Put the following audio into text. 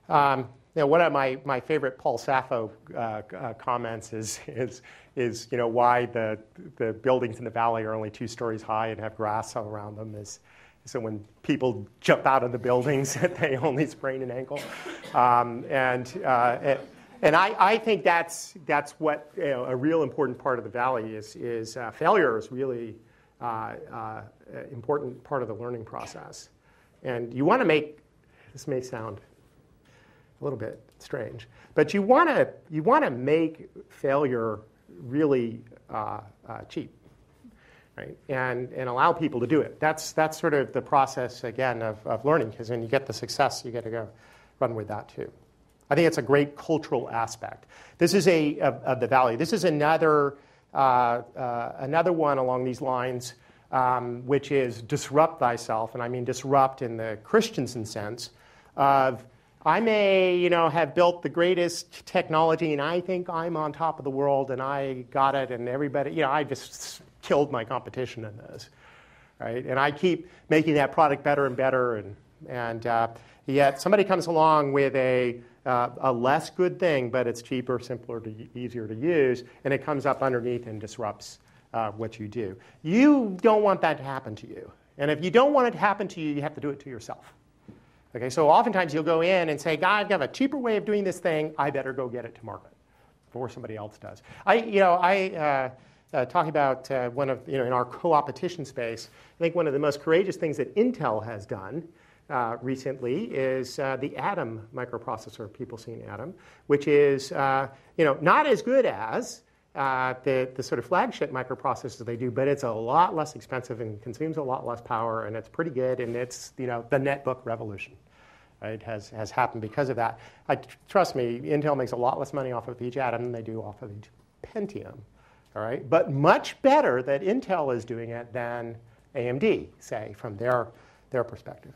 One of my favorite Paul Sappho comments is why the buildings in the valley are only 2 stories high and have grass all around them is so when people jump out of the buildings they only sprain an ankle. And I think that's what a real important part of the valley is failure is really important part of the learning process. And you want to make, this may sound a little bit strange, but you want to make failure really cheap, right? And allow people to do it. That's sort of the process again of learning, because when you get the success, you get to go run with that too. I think it's a great cultural aspect. This is of the Valley. This is another one along these lines, which is disrupt thyself, and I mean disrupt in the Christensen sense of I may have built the greatest technology, and I think I'm on top of the world, and I got it, and everybody, I just killed my competition in this, right? And I keep making that product better and better, and yet somebody comes along with a less good thing, but it's cheaper, simpler, easier to use, and it comes up underneath and disrupts what you do. You don't want that to happen to you. And if you don't want it to happen to you, you have to do it to yourself. Okay, so oftentimes you'll go in and say, God, I've got a cheaper way of doing this thing. I better go get it to market before somebody else does. Talking about one of, in our co-opetition space, I think one of the most courageous things that Intel has done recently is the Atom microprocessor, people seen Atom, which is not as good as the sort of flagship microprocessors they do, but it's a lot less expensive and consumes a lot less power, and it's pretty good, and it's the netbook revolution. Right, has happened because of that. Trust me, Intel makes a lot less money off of each Atom than they do off of each Pentium. All right, but much better that Intel is doing it than AMD, say, from their perspective.